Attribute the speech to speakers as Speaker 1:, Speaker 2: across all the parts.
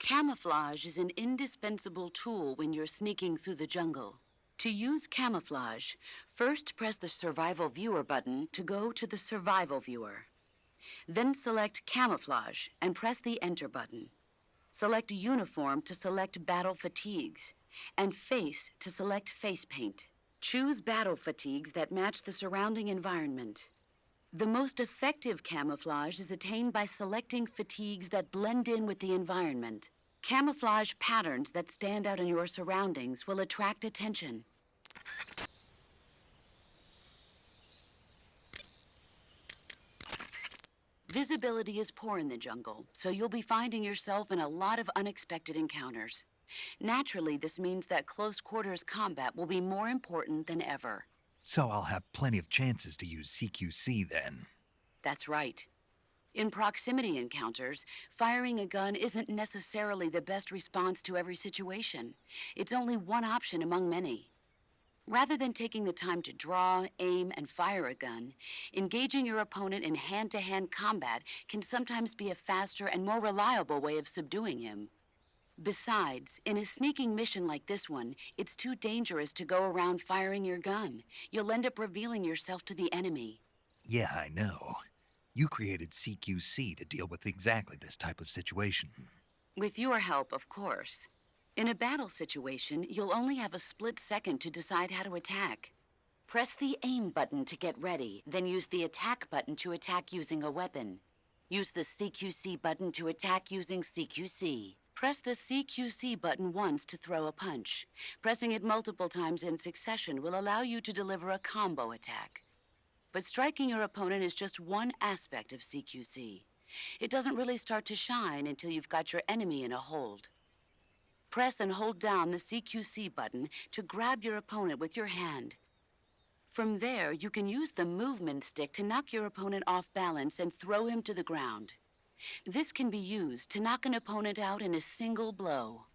Speaker 1: Camouflage is an indispensable tool when you're sneaking through the jungle. To use camouflage, first press the Survival Viewer button to go to the Survival Viewer. Then select Camouflage and press the Enter button. Select Uniform to select Battle Fatigues, and Face to select Face Paint. Choose battle fatigues that match the surrounding environment. The most effective camouflage is attained by selecting fatigues that blend in with the environment. Camouflage patterns that stand out in your surroundings will attract attention. Visibility is poor in the jungle, so you'll be finding yourself in a lot of unexpected encounters. Naturally, this means that close quarters combat will be more important than ever.
Speaker 2: So I'll have plenty of chances to use CQC then.
Speaker 1: That's right. In proximity encounters, firing a gun isn't necessarily the best response to every situation. It's only one option among many. Rather than taking the time to draw, aim, and fire a gun, engaging your opponent in hand-to-hand combat can sometimes be a faster and more reliable way of subduing him. Besides, in a sneaking mission like this one, it's too dangerous to go around firing your gun. You'll end up revealing yourself to the enemy.
Speaker 2: Yeah, I know. You created CQC to deal with exactly this type of situation.
Speaker 1: With your help, of course. In a battle situation, you'll only have a split second to decide how to attack. Press the Aim button to get ready, then use the Attack button to attack using a weapon. Use the CQC button to attack using CQC. Press the CQC button once to throw a punch. Pressing it multiple times in succession will allow you to deliver a combo attack. But striking your opponent is just one aspect of CQC. It doesn't really start to shine until you've got your enemy in a hold. Press and hold down the CQC button to grab your opponent with your hand. From there, you can use the movement stick to knock your opponent off balance and throw him to the ground. This can be used to knock an opponent out in a single blow.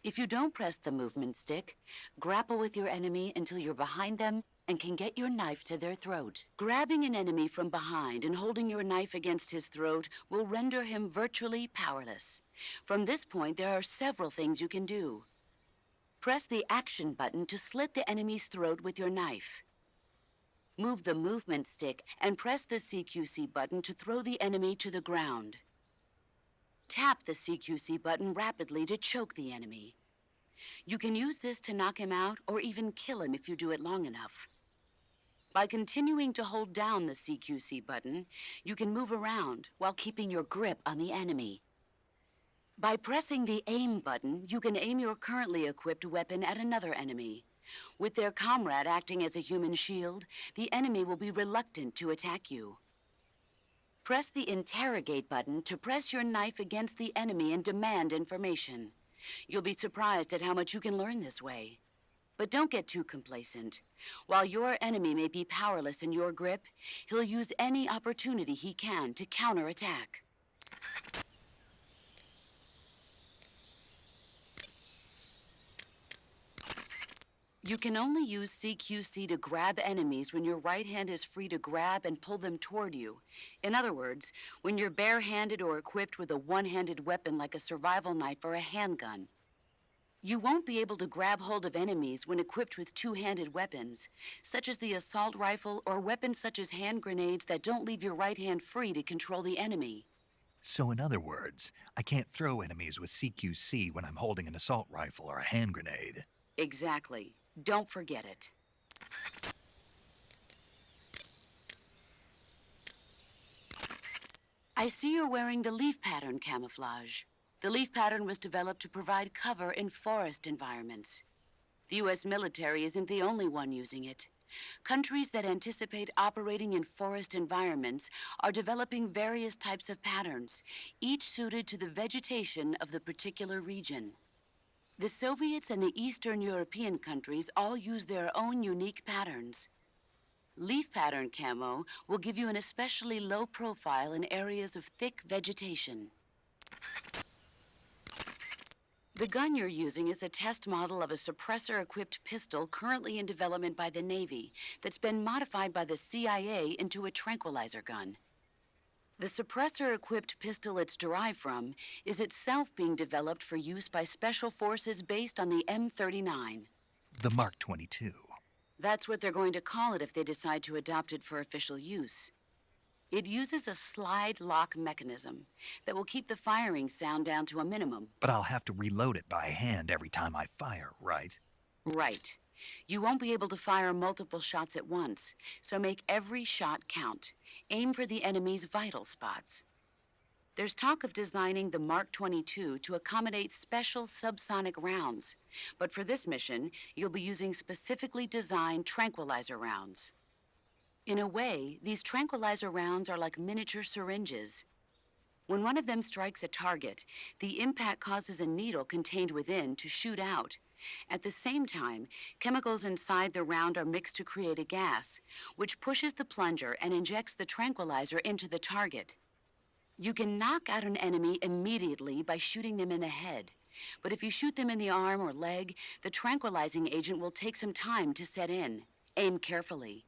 Speaker 1: If you don't press the movement stick, grapple with your enemy until you're behind them and can get your knife to their throat. Grabbing an enemy from behind and holding your knife against his throat will render him virtually powerless. From this point, there are several things you can do. Press the Action button to slit the enemy's throat with your knife. Move the movement stick and press the CQC button to throw the enemy to the ground. Tap the CQC button rapidly to choke the enemy. You can use this to knock him out or even kill him if you do it long enough. By continuing to hold down the CQC button, you can move around while keeping your grip on the enemy. By pressing the Aim button, you can aim your currently equipped weapon at another enemy. With their comrade acting as a human shield, the enemy will be reluctant to attack you. Press the Interrogate button to press your knife against the enemy and demand information. You'll be surprised at how much you can learn this way. But don't get too complacent. While your enemy may be powerless in your grip, he'll use any opportunity he can to counterattack. You can only use CQC to grab enemies when your right hand is free to grab and pull them toward you. In other words, when you're barehanded or equipped with a one-handed weapon like a survival knife or a handgun. You won't be able to grab hold of enemies when equipped with two-handed weapons, such as the assault rifle or weapons such as hand grenades that don't leave your right hand free to control the enemy.
Speaker 2: So in other words, I can't throw enemies with CQC when I'm holding an assault rifle or a hand grenade.
Speaker 1: Exactly. Don't forget it. I see you're wearing the leaf pattern camouflage. The leaf pattern was developed to provide cover in forest environments. The U.S. military isn't the only one using it. Countries that anticipate operating in forest environments are developing various types of patterns, each suited to the vegetation of the particular region. The Soviets and the Eastern European countries all use their own unique patterns. Leaf pattern camo will give you an especially low profile in areas of thick vegetation. The gun you're using is a test model of a suppressor-equipped pistol currently in development by the Navy that's been modified by the CIA into a tranquilizer gun. The suppressor-equipped pistol it's derived from is itself being developed for use by special forces based on the M39.
Speaker 2: The Mark 22.
Speaker 1: That's what they're going to call it if they decide to adopt it for official use. It uses a slide lock mechanism that will keep the firing sound down to a minimum.
Speaker 2: But I'll have to reload it by hand every time I fire, right?
Speaker 1: Right. You won't be able to fire multiple shots at once, so make every shot count. Aim for the enemy's vital spots. There's talk of designing the Mark 22 to accommodate special subsonic rounds, but for this mission, you'll be using specifically designed tranquilizer rounds. In a way, these tranquilizer rounds are like miniature syringes. When one of them strikes a target, the impact causes a needle contained within to shoot out. At the same time, chemicals inside the round are mixed to create a gas, which pushes the plunger and injects the tranquilizer into the target. You can knock out an enemy immediately by shooting them in the head. But if you shoot them in the arm or leg, the tranquilizing agent will take some time to set in. Aim carefully.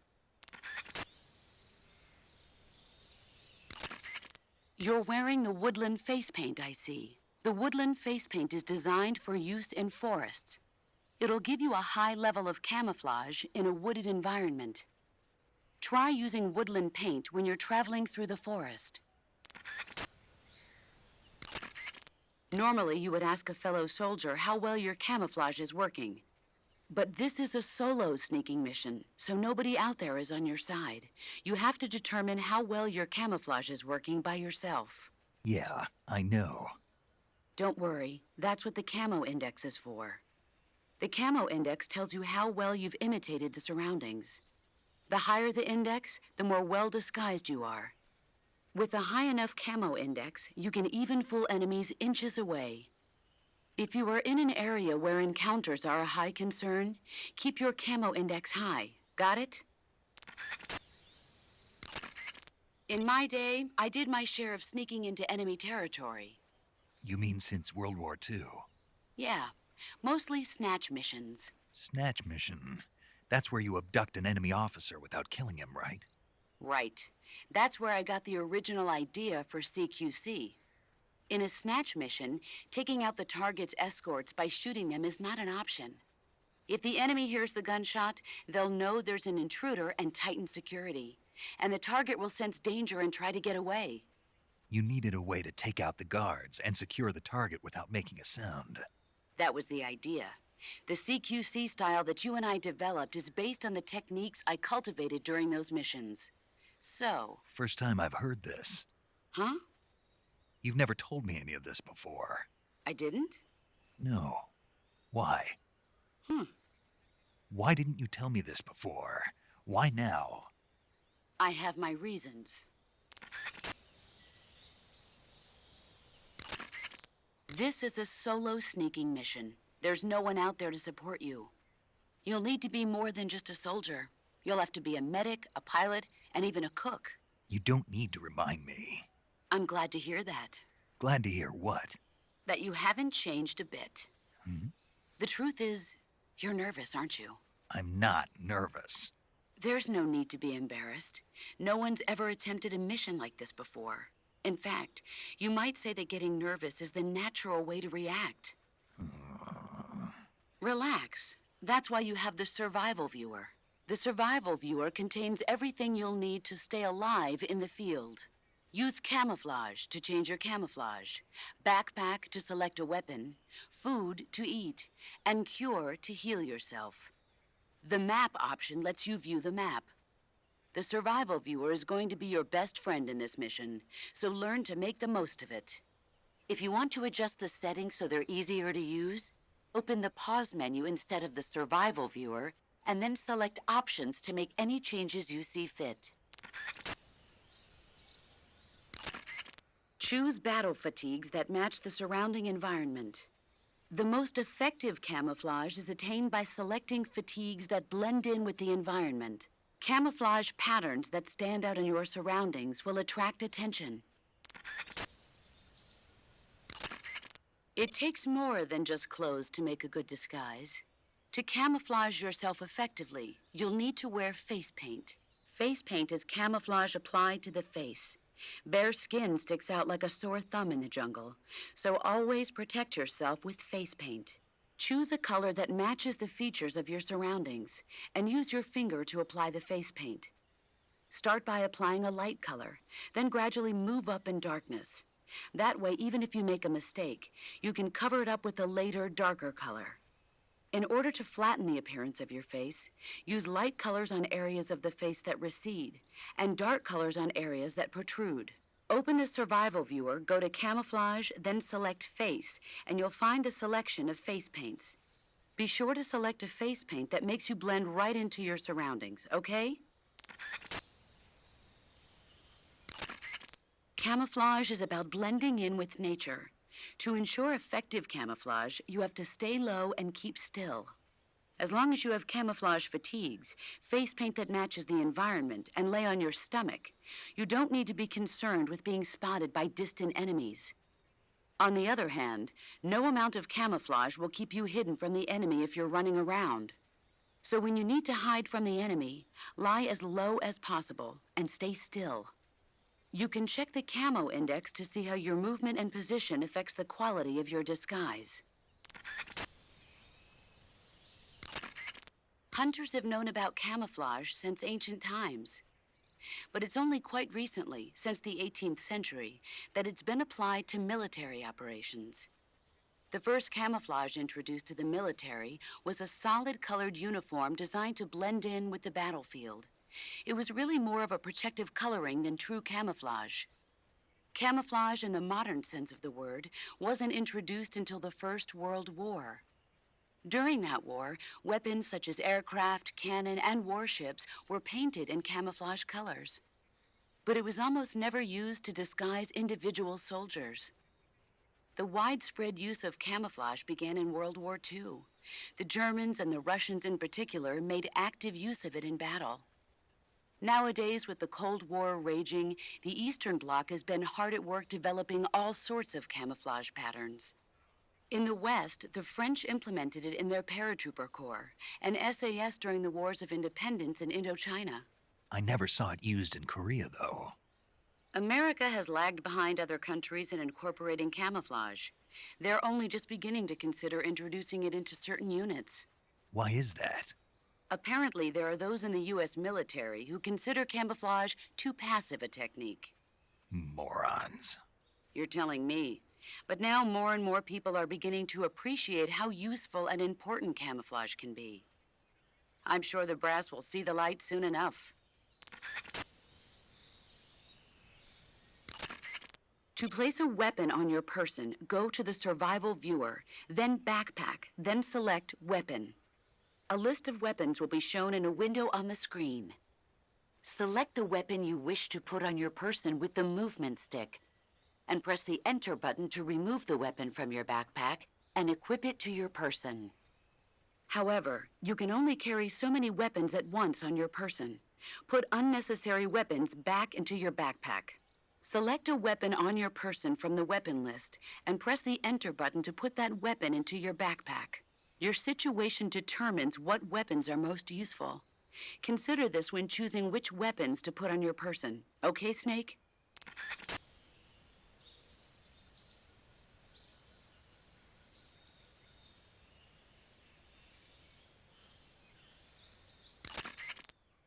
Speaker 1: You're wearing the woodland face paint, I see. The woodland face paint is designed for use in forests. It'll give you a high level of camouflage in a wooded environment. Try using woodland paint when you're traveling through the forest. Normally, you would ask a fellow soldier how well your camouflage is working. But this is a solo sneaking mission, so nobody out there is on your side. You have to determine how well your camouflage is working by yourself.
Speaker 2: Yeah, I know.
Speaker 1: Don't worry, that's what the camo index is for. The camo index tells you how well you've imitated the surroundings. The higher the index, the more well disguised you are. With a high enough camo index, you can even fool enemies inches away. If you are in an area where encounters are a high concern, keep your camo index high. Got it? In my day, I did my share of sneaking into enemy territory.
Speaker 2: You mean since World War II?
Speaker 1: Yeah, mostly snatch missions.
Speaker 2: Snatch mission. That's where you abduct an enemy officer without killing him, right?
Speaker 1: Right. That's where I got the original idea for CQC. In a snatch mission, taking out the target's escorts by shooting them is not an option. If the enemy hears the gunshot, they'll know there's an intruder and tighten security. And the target will sense danger and try to get away.
Speaker 2: You needed a way to take out the guards and secure the target without making a sound.
Speaker 1: That was the idea. The CQC style that you and I developed is based on the techniques I cultivated during those missions. So...
Speaker 2: First time I've heard this.
Speaker 1: Huh?
Speaker 2: You've never told me any of this before.
Speaker 1: I didn't?
Speaker 2: No. Why? Why didn't you tell me this before? Why now?
Speaker 1: I have my reasons. This is a solo sneaking mission. There's no one out there to support you. You'll need to be more than just a soldier. You'll have to be a medic, a pilot, and even a cook.
Speaker 2: You don't need to remind me.
Speaker 1: I'm glad to hear that.
Speaker 2: Glad to hear what?
Speaker 1: That you haven't changed a bit. The truth is, you're nervous, aren't you?
Speaker 2: I'm not nervous.
Speaker 1: There's no need to be embarrassed. No one's ever attempted a mission like this before. In fact, you might say that getting nervous is the natural way to react. Relax. That's why you have the survival viewer. The survival viewer contains everything you'll need to stay alive in the field. Use camouflage to change your camouflage, backpack to select a weapon, food to eat, and cure to heal yourself. The map option lets you view the map. The survival viewer is going to be your best friend in this mission, so learn to make the most of it. If you want to adjust the settings so they're easier to use, open the pause menu instead of the survival viewer, and then select options to make any changes you see fit. Choose battle fatigues that match the surrounding environment. The most effective camouflage is attained by selecting fatigues that blend in with the environment. Camouflage patterns that stand out in your surroundings will attract attention. It takes more than just clothes to make a good disguise. To camouflage yourself effectively, you'll need to wear face paint. Face paint is camouflage applied to the face. Bare skin sticks out like a sore thumb in the jungle, so always protect yourself with face paint. Choose a color that matches the features of your surroundings, and use your finger to apply the face paint. Start by applying a light color, then gradually move up in darkness. That way, even if you make a mistake, you can cover it up with a later, darker color. In order to flatten the appearance of your face, use light colors on areas of the face that recede, and dark colors on areas that protrude. Open the survival viewer, go to Camouflage, then select Face, and you'll find the selection of face paints. Be sure to select a face paint that makes you blend right into your surroundings, okay? Camouflage is about blending in with nature. To ensure effective camouflage, you have to stay low and keep still. As long as you have camouflage fatigues, face paint that matches the environment, and lay on your stomach, you don't need to be concerned with being spotted by distant enemies. On the other hand, no amount of camouflage will keep you hidden from the enemy if you're running around. So when you need to hide from the enemy, lie as low as possible and stay still. You can check the camo index to see how your movement and position affects the quality of your disguise. Hunters have known about camouflage since ancient times. But it's only quite recently, since the 18th century, that it's been applied to military operations. The first camouflage introduced to the military was a solid-colored uniform designed to blend in with the battlefield. It was really more of a protective coloring than true camouflage. Camouflage in the modern sense of the word wasn't introduced until the First World War. During that war, weapons such as aircraft, cannon, and warships were painted in camouflage colors. But it was almost never used to disguise individual soldiers. The widespread use of camouflage began in World War II. The Germans and the Russians in particular made active use of it in battle. Nowadays, with the Cold War raging, the Eastern Bloc has been hard at work developing all sorts of camouflage patterns. In the West, the French implemented it in their paratrooper corps and SAS during the wars of independence in Indochina.
Speaker 2: I never saw it used in Korea, though.
Speaker 1: America has lagged behind other countries in incorporating camouflage. They're only just beginning to consider introducing it into certain units.
Speaker 2: Why is that?
Speaker 1: Apparently, there are those in the U.S. military who consider camouflage too passive a technique.
Speaker 2: Morons.
Speaker 1: You're telling me. But now more and more people are beginning to appreciate how useful and important camouflage can be. I'm sure the brass will see the light soon enough. To place a weapon on your person, go to the survival viewer, then backpack, then select weapon. A list of weapons will be shown in a window on the screen. Select the weapon you wish to put on your person with the movement stick, and press the Enter button to remove the weapon from your backpack and equip it to your person. However, you can only carry so many weapons at once on your person. Put unnecessary weapons back into your backpack. Select a weapon on your person from the weapon list and press the Enter button to put that weapon into your backpack. Your situation determines what weapons are most useful. Consider this when choosing which weapons to put on your person. Okay, Snake?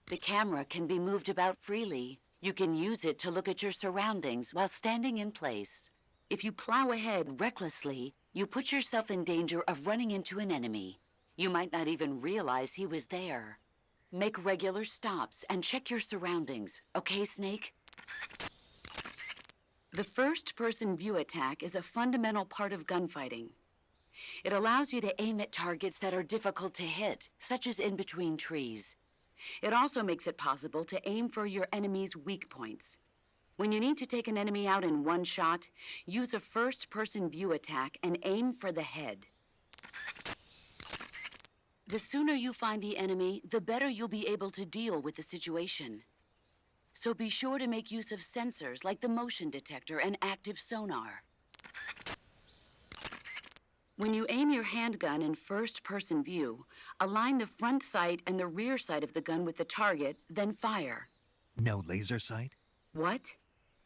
Speaker 1: The camera can be moved about freely. You can use it to look at your surroundings while standing in place. If you plow ahead recklessly, you put yourself in danger of running into an enemy. You might not even realize he was there. Make regular stops and check your surroundings. Okay, Snake? The first-person view attack is a fundamental part of gunfighting. It allows you to aim at targets that are difficult to hit, such as in between trees. It also makes it possible to aim for your enemy's weak points. When you need to take an enemy out in one shot, use a first-person view attack and aim for the head. The sooner you find the enemy, the better you'll be able to deal with the situation. So be sure to make use of sensors like the motion detector and active sonar. When you aim your handgun in first-person view, align the front sight and the rear sight of the gun with the target, then fire.
Speaker 2: No laser sight?
Speaker 1: What?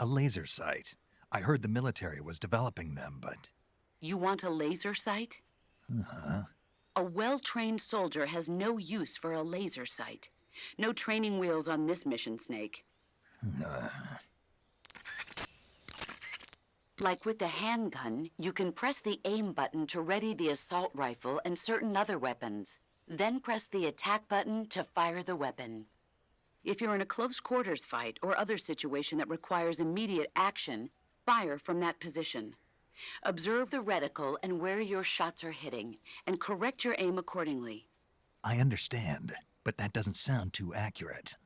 Speaker 2: A laser sight. I heard the military was developing them, but...
Speaker 1: You want a laser sight?
Speaker 2: Uh-huh.
Speaker 1: A well-trained soldier has no use for a laser sight. No training wheels on this mission, Snake. Like with the handgun, you can press the aim button to ready the assault rifle and certain other weapons. Then press the attack button to fire the weapon. If you're in a close quarters fight or other situation that requires immediate action, fire from that position. Observe the reticle and where your shots are hitting, and correct your aim accordingly.
Speaker 2: I understand, but that doesn't sound too accurate.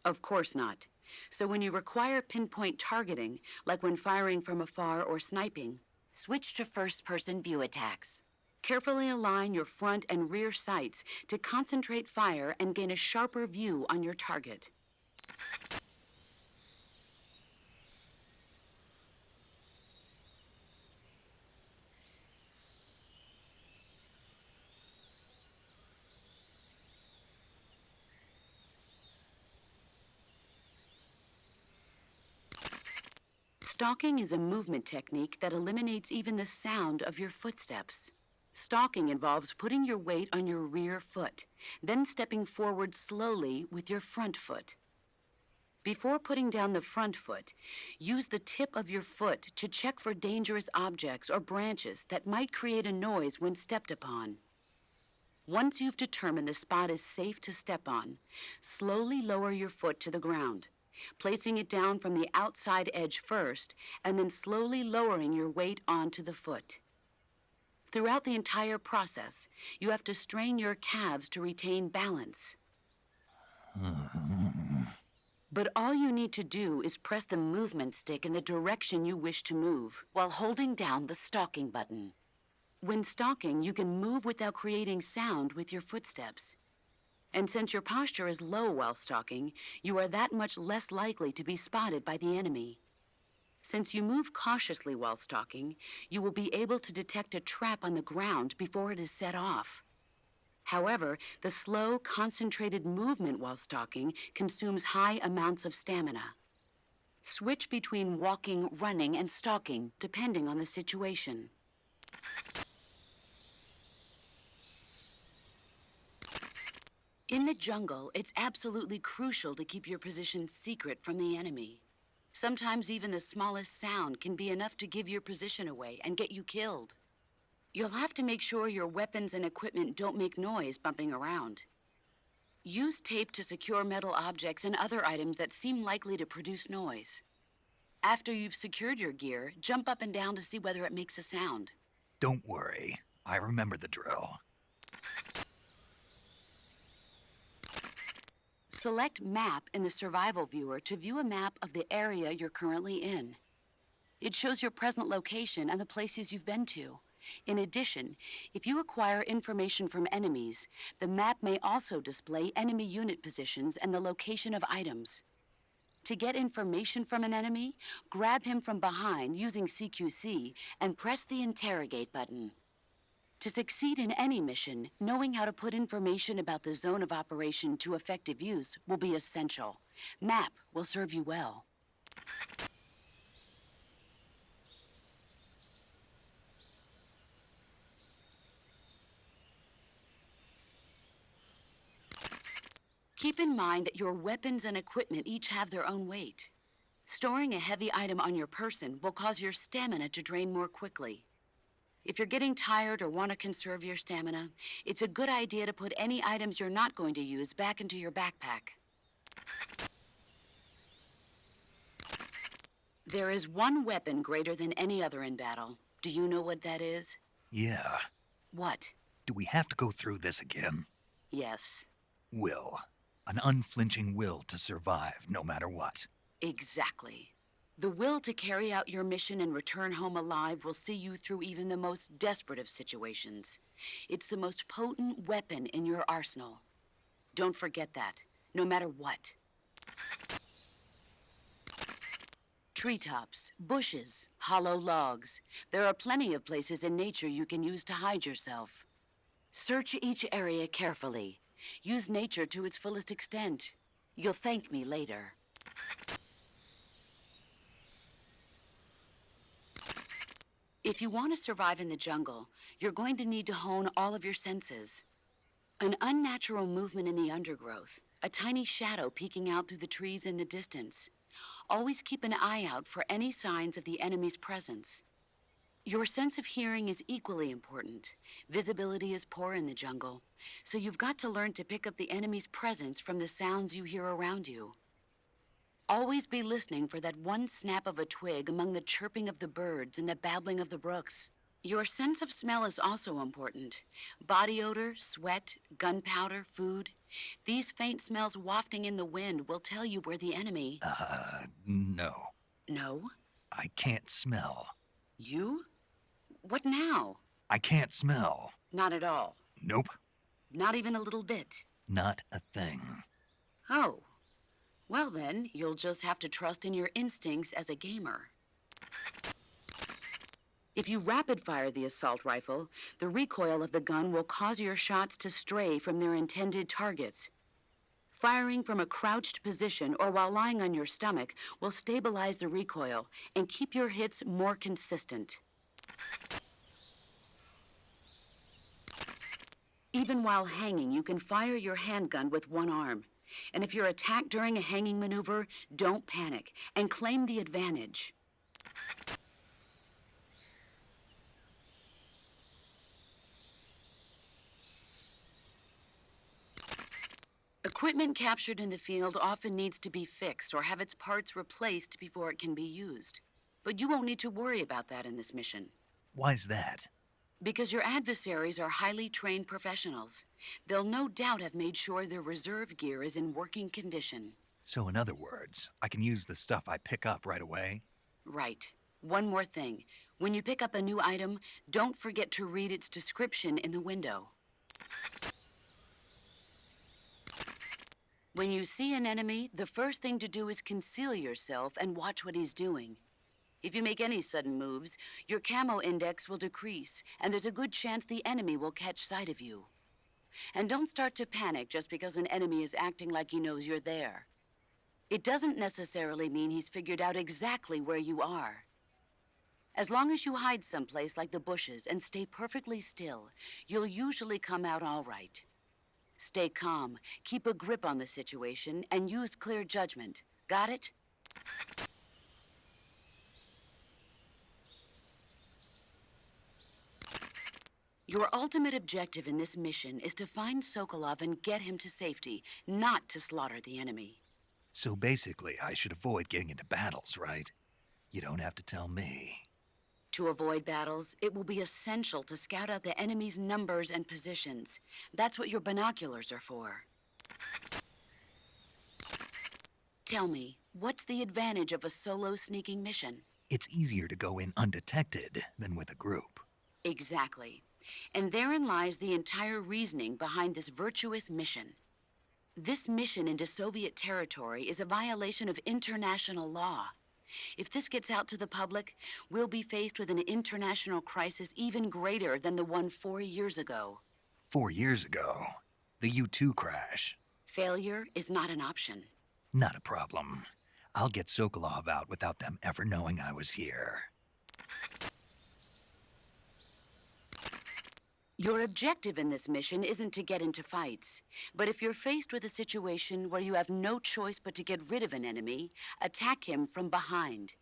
Speaker 1: Of course not. So when you require pinpoint targeting, like when firing from afar or sniping, switch to first-person view attacks. Carefully align your front and rear sights to concentrate fire and gain a sharper view on your target. Stalking is a movement technique that eliminates even the sound of your footsteps. Stalking involves putting your weight on your rear foot, then stepping forward slowly with your front foot. Before putting down the front foot, use the tip of your foot to check for dangerous objects or branches that might create a noise when stepped upon. Once you've determined the spot is safe to step on, slowly lower your foot to the ground, placing it down from the outside edge first, and then slowly lowering your weight onto the foot. Throughout the entire process, you have to strain your calves to retain balance. But all you need to do is press the movement stick in the direction you wish to move, while holding down the stalking button. When stalking, you can move without creating sound with your footsteps. And since your posture is low while stalking, you are that much less likely to be spotted by the enemy. Since you move cautiously while stalking, you will be able to detect a trap on the ground before it is set off. However, the slow, concentrated movement while stalking consumes high amounts of stamina. Switch between walking, running, and stalking, depending on the situation. In the jungle, it's absolutely crucial to keep your position secret from the enemy. Sometimes even the smallest sound can be enough to give your position away and get you killed. You'll have to make sure your weapons and equipment don't make noise bumping around. Use tape to secure metal objects and other items that seem likely to produce noise. After you've secured your gear, jump up and down to see whether it makes a sound.
Speaker 2: Don't worry. I remember the drill.
Speaker 1: Select Map in the Survival Viewer to view a map of the area you're currently in. It shows your present location and the places you've been to. In addition, if you acquire information from enemies, the map may also display enemy unit positions and the location of items. To get information from an enemy, grab him from behind using CQC and press the Interrogate button. To succeed in any mission, knowing how to put information about the zone of operation to effective use will be essential. Map will serve you well. Keep in mind that your weapons and equipment each have their own weight. Storing a heavy item on your person will cause your stamina to drain more quickly. If you're getting tired or want to conserve your stamina, it's a good idea to put any items you're not going to use back into your backpack. There is one weapon greater than any other in battle. Do you know what that is?
Speaker 2: Yeah.
Speaker 1: What?
Speaker 2: Do we have to go through this again?
Speaker 1: Yes.
Speaker 2: Will. An unflinching will to survive no matter what.
Speaker 1: Exactly. The will to carry out your mission and return home alive will see you through even the most desperate of situations. It's the most potent weapon in your arsenal. Don't forget that, no matter what. Treetops, bushes, hollow logs. There are plenty of places in nature you can use to hide yourself. Search each area carefully. Use nature to its fullest extent. You'll thank me later. If you want to survive in the jungle, you're going to need to hone all of your senses. An unnatural movement in the undergrowth, a tiny shadow peeking out through the trees in the distance. Always keep an eye out for any signs of the enemy's presence. Your sense of hearing is equally important. Visibility is poor in the jungle, so you've got to learn to pick up the enemy's presence from the sounds you hear around you. Always be listening for that one snap of a twig among the chirping of the birds and the babbling of the brooks. Your sense of smell is also important. Body odor, sweat, gunpowder, food. These faint smells wafting in the wind will tell you where the enemy...
Speaker 2: No.
Speaker 1: No?
Speaker 2: I can't smell.
Speaker 1: You? What now?
Speaker 2: I can't smell.
Speaker 1: Not at all.
Speaker 2: Nope.
Speaker 1: Not even a little bit.
Speaker 2: Not a thing.
Speaker 1: Oh. Well then, you'll just have to trust in your instincts as a gamer. If you rapid-fire the assault rifle, the recoil of the gun will cause your shots to stray from their intended targets. Firing from a crouched position or while lying on your stomach will stabilize the recoil and keep your hits more consistent. Even while hanging, you can fire your handgun with one arm. And if you're attacked during a hanging maneuver, don't panic and claim the advantage. Equipment captured in the field often needs to be fixed or have its parts replaced before it can be used. But you won't need to worry about that in this mission.
Speaker 2: Why's that?
Speaker 1: Because your adversaries are highly trained professionals. They'll no doubt have made sure their reserve gear is in working condition.
Speaker 2: So in other words, I can use the stuff I pick up right away?
Speaker 1: Right. One more thing. When you pick up a new item, don't forget to read its description in the window. When you see an enemy, the first thing to do is conceal yourself and watch what he's doing. If you make any sudden moves, your camo index will decrease, and there's a good chance the enemy will catch sight of you. And don't start to panic just because an enemy is acting like he knows you're there. It doesn't necessarily mean he's figured out exactly where you are. As long as you hide someplace like the bushes and stay perfectly still, you'll usually come out all right. Stay calm, keep a grip on the situation, and use clear judgment. Got it? Your ultimate objective in this mission is to find Sokolov and get him to safety, not to slaughter the enemy.
Speaker 2: So basically, I should avoid getting into battles, right? You don't have to tell me.
Speaker 1: To avoid battles, it will be essential to scout out the enemy's numbers and positions. That's what your binoculars are for. Tell me, what's the advantage of a solo sneaking mission?
Speaker 2: It's easier to go in undetected than with a group.
Speaker 1: Exactly. And therein lies the entire reasoning behind this virtuous mission. This mission into Soviet territory is a violation of international law. If this gets out to the public, we'll be faced with an international crisis even greater than the one 4 years ago.
Speaker 2: 4 years ago, the U-2 crash.
Speaker 1: Failure is not an option.
Speaker 2: Not a problem. I'll get Sokolov out without them ever knowing I was here.
Speaker 1: Your objective in this mission isn't to get into fights. But if you're faced with a situation where you have no choice but to get rid of an enemy, attack him from behind.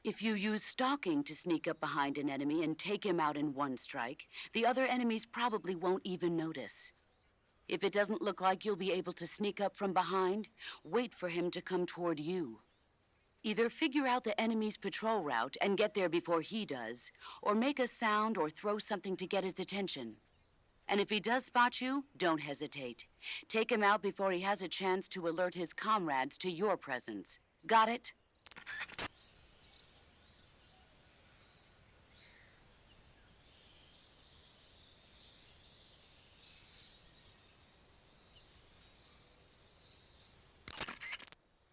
Speaker 1: If you use stalking to sneak up behind an enemy and take him out in one strike, the other enemies probably won't even notice. If it doesn't look like you'll be able to sneak up from behind, wait for him to come toward you. Either figure out the enemy's patrol route and get there before he does, or make a sound or throw something to get his attention. And if he does spot you, don't hesitate. Take him out before he has a chance to alert his comrades to your presence. Got it?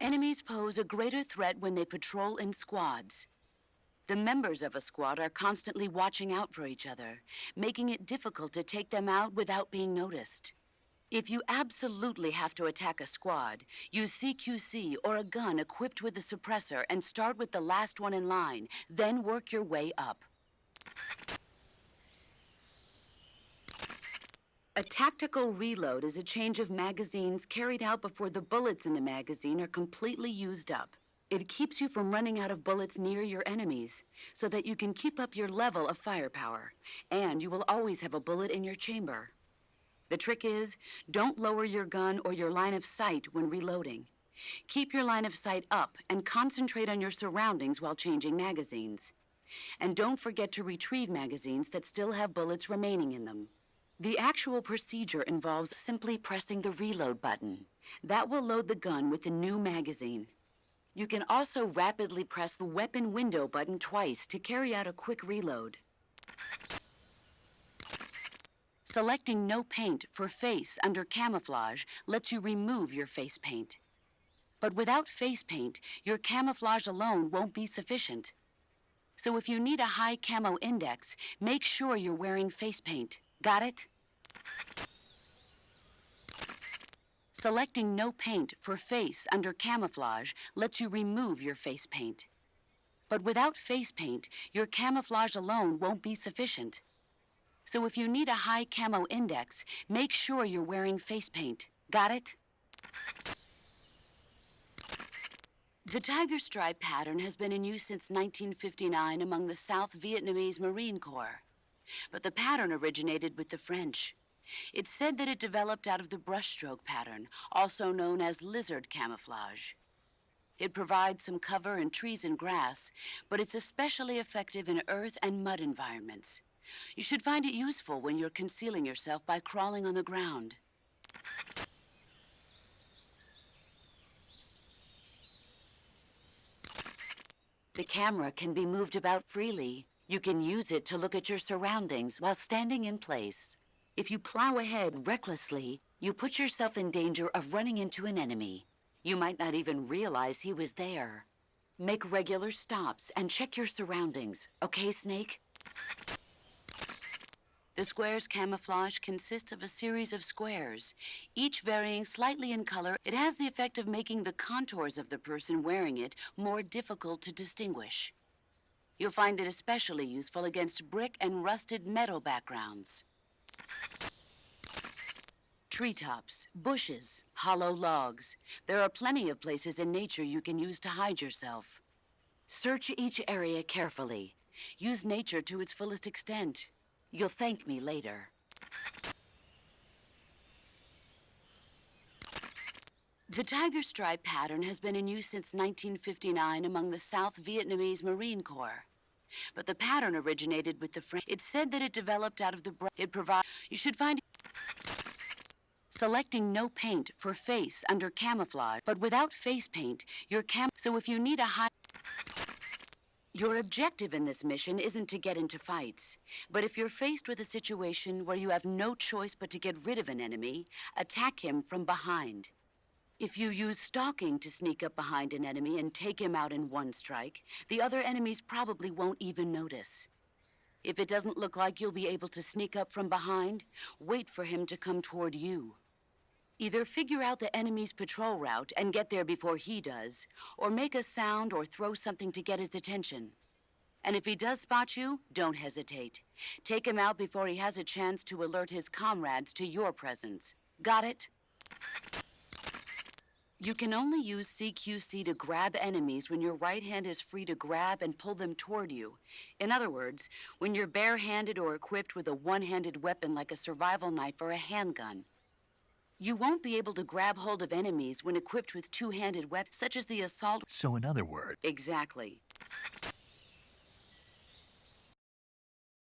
Speaker 1: Enemies pose a greater threat when they patrol in squads. The members of a squad are constantly watching out for each other, making it difficult to take them out without being noticed. If you absolutely have to attack a squad, use CQC or a gun equipped with a suppressor and start with the last one in line, then work your way up. A tactical reload is a change of magazines carried out before the bullets in the magazine are completely used up. It keeps you from running out of bullets near your enemies, so that you can keep up your level of firepower, and you will always have a bullet in your chamber. The trick is, don't lower your gun or your line of sight when reloading. Keep your line of sight up and concentrate on your surroundings while changing magazines. And don't forget to retrieve magazines that still have bullets remaining in them. The actual procedure involves simply pressing the reload button. That will load the gun with a new magazine. You can also rapidly press the weapon window button twice to carry out a quick reload. Selecting no paint for face under camouflage lets you remove your face paint. But without face paint, your camouflage alone won't be sufficient. So if you need a high camo index, make sure you're wearing face paint. Got it? Selecting no paint for face under camouflage lets you remove your face paint. But without face paint, your camouflage alone won't be sufficient. So if you need a high camo index, make sure you're wearing face paint. Got it? The tiger stripe pattern has been in use since 1959 among the South Vietnamese Marine Corps. But the pattern originated with the French. It's said that it developed out of the brushstroke pattern, also known as lizard camouflage. It provides some cover in trees and grass, but it's especially effective in earth and mud environments. You should find it useful when you're concealing yourself by crawling on the ground. The camera can be moved about freely. You can use it to look at your surroundings while standing in place. If you plow ahead recklessly, you put yourself in danger of running into an enemy. You might not even realize he was there. Make regular stops and check your surroundings. Okay, Snake? The square's camouflage consists of a series of squares, each varying slightly in color. It has the effect of making the contours of the person wearing it more difficult to distinguish. You'll find it especially useful against brick and rusted metal backgrounds. Treetops, bushes, hollow logs. There are plenty of places in nature you can use to hide yourself. Search each area carefully. Use nature to its fullest extent. You'll thank me later. The tiger stripe pattern has been in use since 1959 among the South Vietnamese Marine Corps. But the pattern originated with the French. It's said that it developed out of the You should find selecting no paint for face under camouflage, but without face paint, so if you need a high. Your objective in this mission isn't to get into fights, but if you're faced with a situation where you have no choice but to get rid of an enemy, attack him from behind. If you use stalking to sneak up behind an enemy and take him out in one strike, the other enemies probably won't even notice. If it doesn't look like you'll be able to sneak up from behind, wait for him to come toward you. Either figure out the enemy's patrol route and get there before he does, or make a sound or throw something to get his attention. And if he does spot you, don't hesitate. Take him out before he has a chance to alert his comrades to your presence. Got it? You can only use CQC to grab enemies when your right hand is free to grab and pull them toward you. In other words, when you're barehanded or equipped with a one-handed weapon like a survival knife or a handgun. You won't be able to grab hold of enemies when equipped with two-handed weapons, such as the assault.
Speaker 2: So in other words...
Speaker 1: Exactly.